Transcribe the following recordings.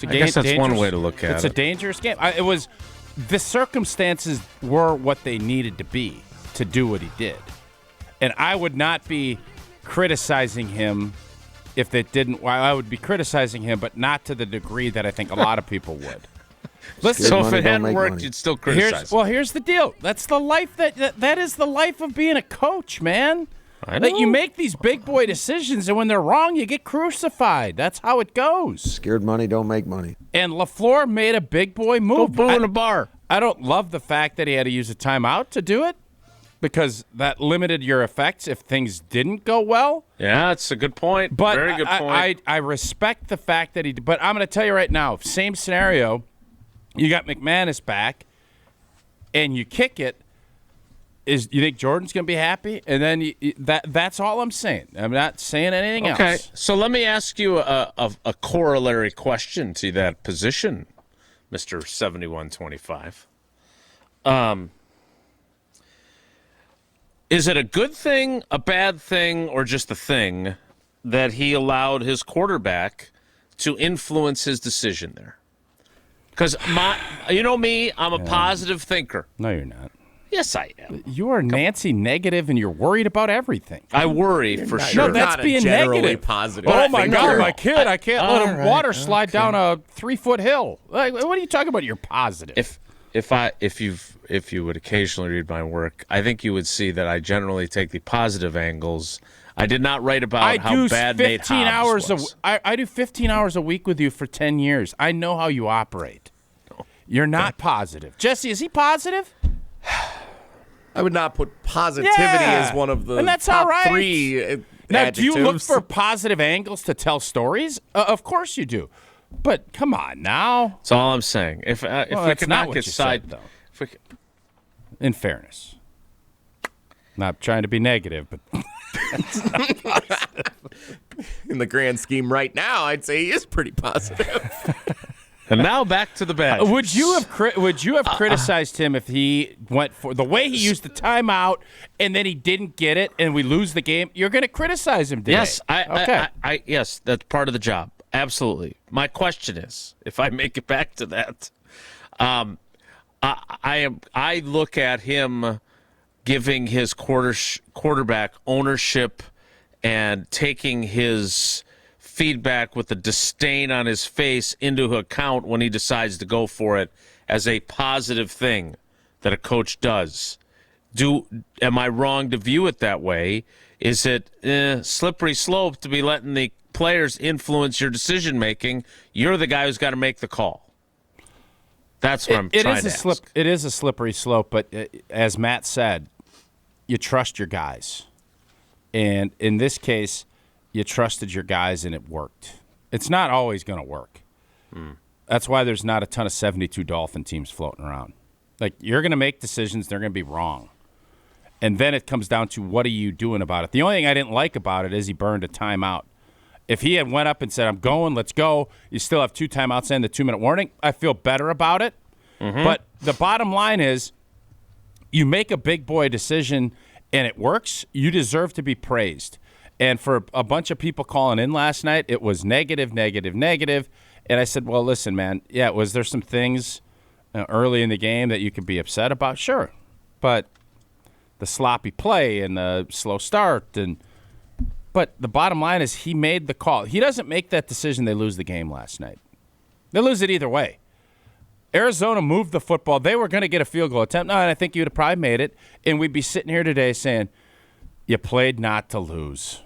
I guess that's one way to look at it. It's a dangerous game. The circumstances were what they needed to be to do what he did. And I would not be criticizing him if it didn't. Well, I would be criticizing him, but not to the degree that I think a lot of people would. Listen, so if it hadn't worked, you'd still criticize. Here's the deal. That's the life that is the life of being a coach, man. I know. That you make these big boy decisions, and when they're wrong, you get crucified. That's how it goes. Scared money don't make money. And LaFleur made a big boy move. Go boo in a bar. I don't love the fact that he had to use a timeout to do it, because that limited your effects if things didn't go well. Yeah, that's a good point. But very good point. I respect the fact that he did. But I'm going to tell you right now, same scenario, you got McManus back, and you kick it. You think Jordan's going to be happy? And then that's all I'm saying. I'm not saying anything else. Okay, so let me ask you a corollary question to that position, Mr. 7125. Is it a good thing, a bad thing, or just a thing that he allowed his quarterback to influence his decision there? Because you know me, I'm a positive thinker. No, you're not. Yes, I am. You are Nancy negative, and you're worried about everything. I worry for sure. No, that's being negative. Positive. Oh my God, my kid! I can't let him water slide down a 3-foot hill. Like, what are you talking about? You're positive. If you would occasionally read my work, I think you would see that I generally take the positive angles. I did not write about how bad Nate Hobbs was. I do 15 hours a week with you for 10 years. I know how you operate. You're not positive. Jesse, is he positive? I would not put positivity as one of the and that's top all right. 3 Now, do you look adjectives. for positive angles to tell stories? Of course you do. But come on now. That's all I'm saying. If we could knock his side, though. In fairness, not trying to be negative, but that's not positive. In the grand scheme right now, I'd say he is pretty positive. And now back to the bad. Would you have criticized him if he went for the way he used the timeout and then he didn't get it and we lose the game? You're going to criticize him today. Yes, yes, that's part of the job. Absolutely. My question is, if I make it back to that, I look at him giving his quarterback ownership and taking his feedback with the disdain on his face into account when he decides to go for it as a positive thing that a coach does. Am I wrong to view it that way? Is it slippery slope to be letting the players influence your decision making? You're the guy who's got to make the call. That's what I'm trying to ask. It is a slippery slope, but as Matt said, you trust your guys. And in this case, you trusted your guys and it worked. It's not always going to work. That's why there's not a ton of 72 Dolphin teams floating around. Like, you're going to make decisions, they're going to be wrong. And then it comes down to, what are you doing about it? The only thing I didn't like about it is he burned a timeout. If he had went up and said, I'm going, let's go, you still have 2 timeouts and the 2-minute warning, I feel better about it. But the bottom line is, you make a big boy decision and it works, you deserve to be praised. And for a bunch of people calling in last night, it was negative, negative, negative. And I said, well, listen, man, was there some things early in the game that you could be upset about? Sure. But the sloppy play and the slow start. But the bottom line is, he made the call. He doesn't make that decision, they lose the game last night. They lose it either way. Arizona moved the football. They were going to get a field goal attempt. No, and I think you would have probably made it. And we'd be sitting here today saying, you played not to lose.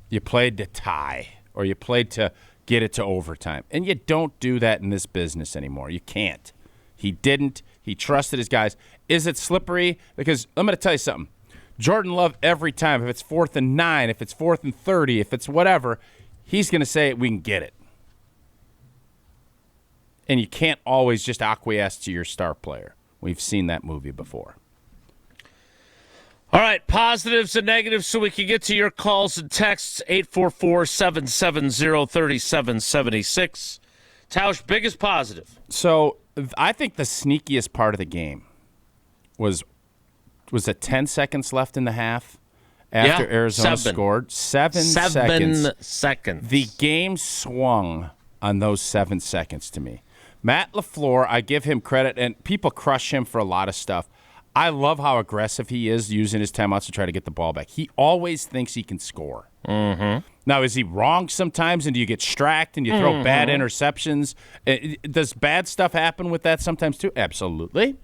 You played to tie, or you played to get it to overtime. And you don't do that in this business anymore. You can't. He didn't. He trusted his guys. Is it slippery? Because I'm going to tell you something. Jordan Love, every time, if it's 4th and 9, if it's 4th and 30, if it's whatever, he's going to say, we can get it. And you can't always just acquiesce to your star player. We've seen that movie before. All right, positives and negatives so we can get to your calls and texts, 844-770-3776. Tausch, biggest positive. So I think the sneakiest part of the game was it 10 seconds left in the half after Arizona scored? 7 seconds. Seconds. The game swung on those 7 seconds to me. Matt LaFleur, I give him credit, and people crush him for a lot of stuff. I love how aggressive he is using his timeouts to try to get the ball back. He always thinks he can score. Mm-hmm. Now, is he wrong sometimes, and do you get stracked and you throw bad interceptions? Does bad stuff happen with that sometimes too? Absolutely.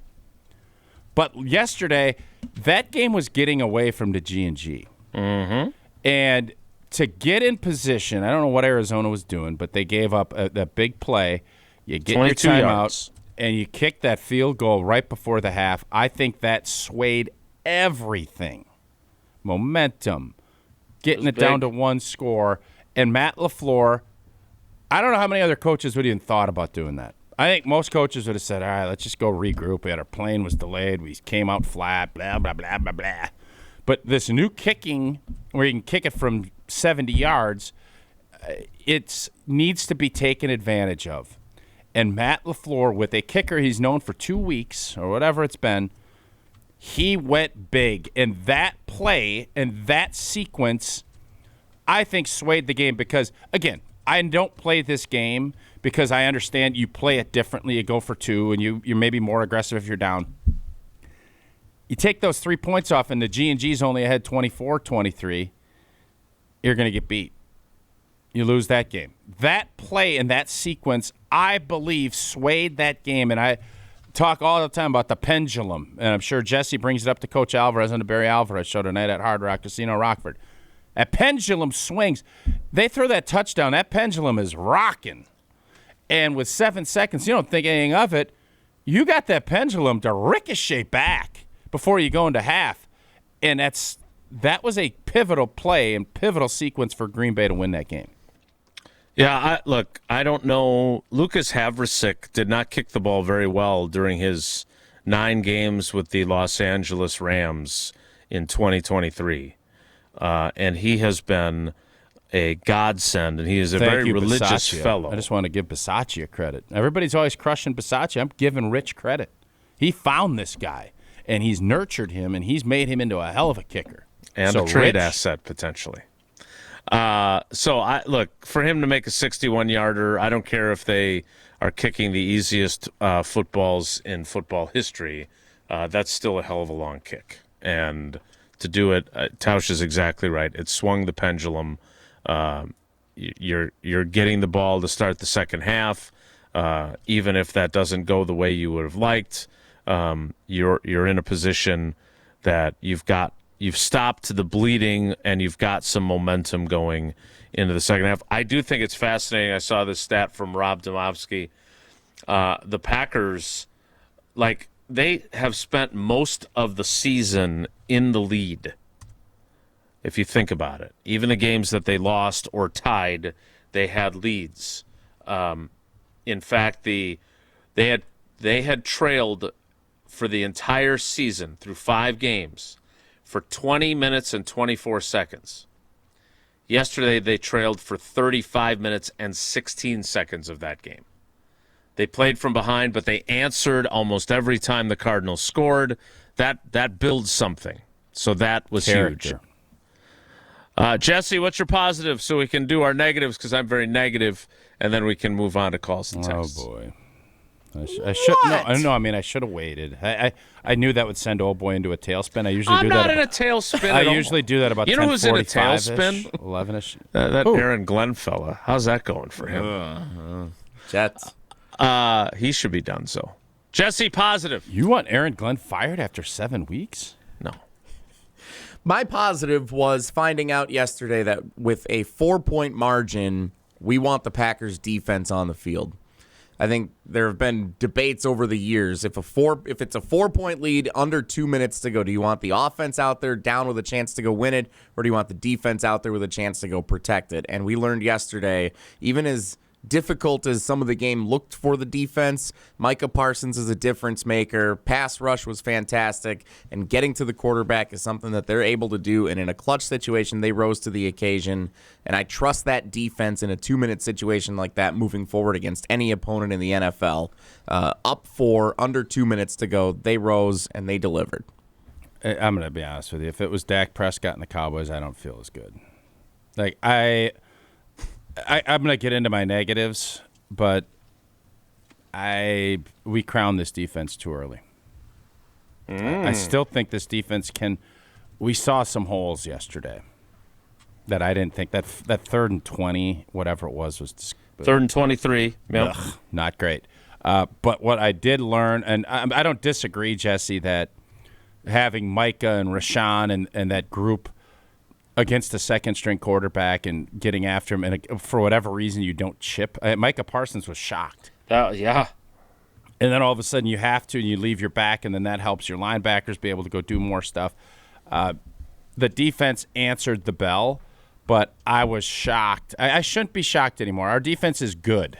But yesterday, that game was getting away from the G&G. Mm-hmm. And to get in position, I don't know what Arizona was doing, but they gave up that big play. You get your timeout, and you kick that field goal right before the half. I think that swayed everything. Momentum, getting it down to one score. And Matt LaFleur, I don't know how many other coaches would even thought about doing that. I think most coaches would have said, all right, let's just go regroup. Our plane was delayed. We came out flat, blah, blah, blah, blah, blah. But this new kicking, where you can kick it from 70 yards, it needs to be taken advantage of. And Matt LaFleur, with a kicker he's known for 2 weeks or whatever it's been, he went big. And that play and that sequence, I think, swayed the game because, again, I don't play this game because I understand you play it differently. You go for 2, and you're maybe more aggressive if you're down. You take those 3 points off, and the G&G's only ahead 24-23, you're going to get beat. You lose that game. That play and that sequence, I believe, swayed that game. And I talk all the time about the pendulum, and I'm sure Jesse brings it up to Coach Alvarez on the Barry Alvarez show tonight at Hard Rock Casino Rockford. That pendulum swings. They throw that touchdown. That pendulum is rocking. And with 7 seconds, you don't think anything of it. You got that pendulum to ricochet back before you go into half. And that was a pivotal play and pivotal sequence for Green Bay to win that game. Yeah, I don't know. Lucas Havrisik did not kick the ball very well during his 9 games with the Los Angeles Rams in 2023. And he has been a godsend, and he is a very religious fellow. I just want to give Bisaccia credit. Everybody's always crushing Bisaccia. I'm giving Rich credit. He found this guy, and he's nurtured him, and he's made him into a hell of a kicker. And a trade asset, potentially. For him to make a 61-yarder, I don't care if they are kicking the easiest footballs in football history. That's still a hell of a long kick. And to do it, Tausch is exactly right. It swung the pendulum. You're getting the ball to start the second half, even if that doesn't go the way you would have liked. You're in a position that you've stopped the bleeding and you've got some momentum going into the second half. I do think it's fascinating. I saw this stat from Rob Domofsky. The Packers, they have spent most of the season in the lead. If you think about it, even the games that they lost or tied, they had leads. In fact, they had trailed for the entire season through 5 games for 20 minutes and 24 seconds. Yesterday, they trailed for 35 minutes and 16 seconds of that game. They played from behind, but they answered almost every time the Cardinals scored. That builds something. So that was huge. Jesse, what's your positive so we can do our negatives, because I'm very negative, and then we can move on to calls and texts. Oh, boy. I should have waited. I knew that would send old boy into a tailspin. I'm not in a tailspin. I usually do that about 10:45-ish. You know who's in a tailspin? 11-ish. That Aaron Glenn fella. How's that going for him? Jets. He should be done so. Jesse, positive. You want Aaron Glenn fired after 7 weeks? No. My positive was finding out yesterday that with a 4-point margin, we want the Packers defense on the field. I think there have been debates over the years. If it's a 4-point lead under 2 minutes to go, do you want the offense out there down with a chance to go win it, or do you want the defense out there with a chance to go protect it? And we learned yesterday, even as difficult as some of the game looked for the defense, Micah Parsons is a difference maker. Pass rush was fantastic, and getting to the quarterback is something that they're able to do, and in a clutch situation, they rose to the occasion, and I trust that defense in a 2-minute situation like that moving forward against any opponent in the NFL. Up 4, under 2 minutes to go, they rose, and they delivered. I'm going to be honest with you. If it was Dak Prescott and the Cowboys, I don't feel as good. I'm going to get into my negatives, but we crowned this defense too early. I still think this defense can. We saw some holes yesterday that I didn't think that 3rd and 20, whatever it was 3rd and 23. Yep. Not great. But what I did learn, and I don't disagree, Jesse, that having Micah and Rashawn and that group against a second-string quarterback and getting after him, and for whatever reason you don't chip. Micah Parsons was shocked. Yeah. And then all of a sudden you have to, and you leave your back, and then that helps your linebackers be able to go do more stuff. The defense answered the bell, but I was shocked. I shouldn't be shocked anymore. Our defense is good.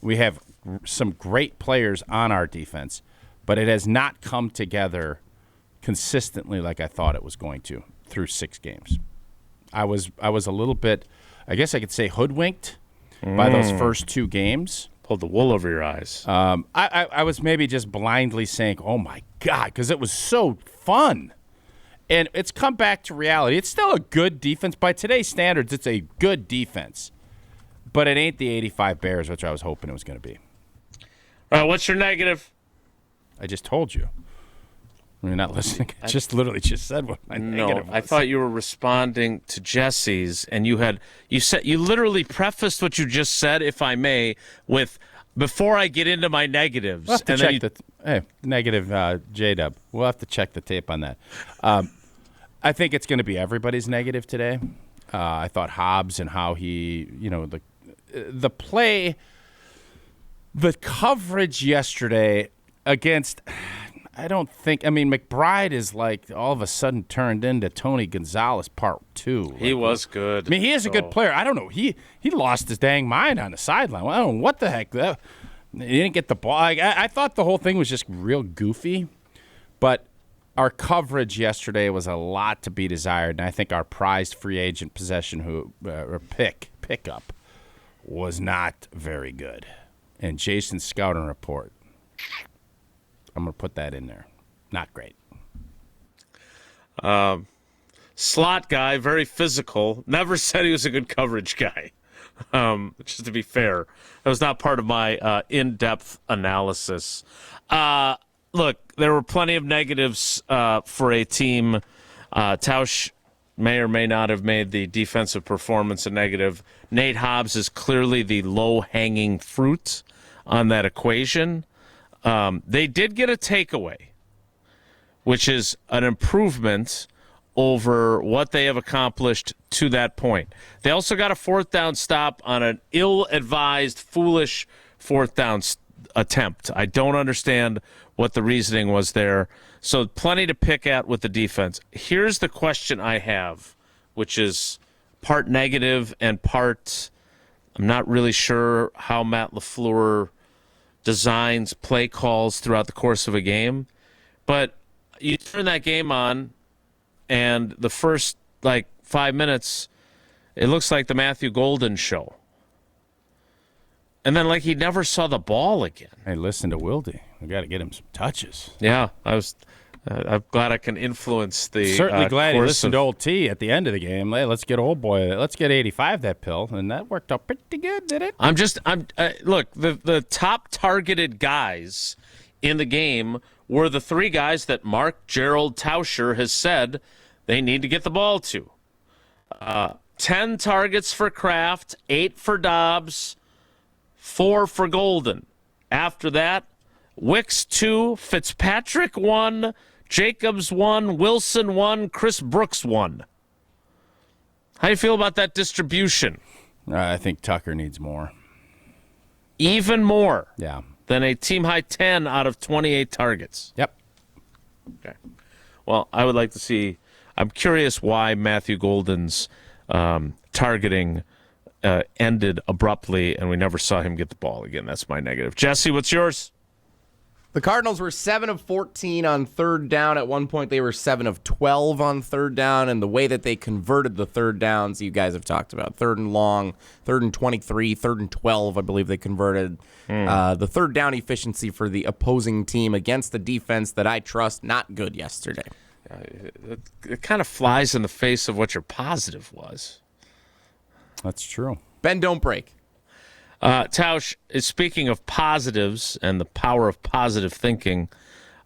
We have some great players on our defense, but it has not come together consistently like I thought it was going to through 6 games. I was a little bit, I guess I could say, hoodwinked by those first 2 games. Pulled the wool over your eyes. I was maybe just blindly saying, oh, my God, because it was so fun. And it's come back to reality. It's still a good defense. By today's standards, it's a good defense. But it ain't the 85 Bears, which I was hoping it was going to be. All right, what's your negative? I just told you. You're not listening. I just literally just said what my negative was. I thought you were responding to Jesse's, and you literally prefaced what you just said, if I may, with before I get into my negatives. We'll have to check negative J-Dub. We'll have to check the tape on that. I think it's going to be everybody's negative today. I thought Hobbs and how he, the play, the coverage yesterday against. McBride is like all of a sudden turned into Tony Gonzalez Part 2. He was good. He is a good player. I don't know. He lost his dang mind on the sideline. I don't know what the heck. He didn't get the ball. I thought the whole thing was just real goofy. But our coverage yesterday was a lot to be desired, and I think our prized free agent possession pickup was not very good. And Jason's scouting report, I'm going to put that in there. Not great. Slot guy, very physical. Never said he was a good coverage guy. Just to be fair, that was not part of my in-depth analysis. Look, there were plenty of negatives for a team. Tausch may or may not have made the defensive performance a negative. Nate Hobbs is clearly the low-hanging fruit on that equation. They did get a takeaway, which is an improvement over what they have accomplished to that point. They also got a 4th down stop on an ill-advised, foolish 4th down attempt. I don't understand what the reasoning was there. So plenty to pick at with the defense. Here's the question I have, which is part negative and part I'm not really sure how Matt LaFleur designs play calls throughout the course of a game. But you turn that game on, and the first, 5 minutes, it looks like the Matthew Golden show. And then, he never saw the ball again. Hey, listen to Wilde. We got to get him some touches. Yeah, I'm glad I can influence the certainly glad he listened to old T at the end of the game. Hey, let's get old boy. Let's get 85 that pill, and that worked out pretty good, did it? Look, the top targeted guys in the game were the 3 guys that Mark Gerald Tauscher has said they need to get the ball to. 10 targets for Kraft, 8 for Dobbs, 4 for Golden. After that, Wicks 2, Fitzpatrick 1, Jacobs 1, Wilson 1, Chris Brooks 1. How do you feel about that distribution? I think Tucker needs more. Even more? Yeah. Than a team-high 10 out of 28 targets? Yep. Okay. Well, I would like to see – I'm curious why Matthew Golden's targeting ended abruptly and we never saw him get the ball again. That's my negative. Jesse, what's yours? The Cardinals were 7 of 14 on 3rd down. At one point, they were 7 of 12 on 3rd down, and the way that they converted the 3rd downs, you guys have talked about. 3rd and long, 3rd and 23, 3rd and 12, I believe they converted. The 3rd down efficiency for the opposing team against the defense that I trust, not good yesterday. It kind of flies in the face of what your positive was. That's true. Bend, don't break. Tausch, speaking of positives and the power of positive thinking,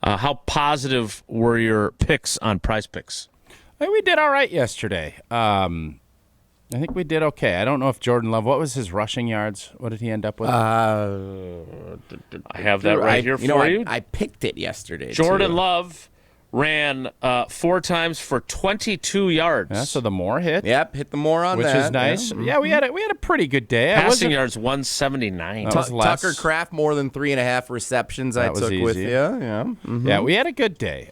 how positive were your picks on Prize Picks? I think we did all right yesterday. I think we did okay. I don't know if Jordan Love, what was his rushing yards? What did he end up with? I have that right here for you. I picked it yesterday. Jordan too. Love ran 4 times for 22 yards. Yeah, so the more hit. Yep, hit the more on which that. is nice. Yeah, we had a pretty good day. Passing yards 179. That was less. Tucker Kraft more than 3.5 receptions. I That was took with easy. you. Yeah, Yeah, we had a good day.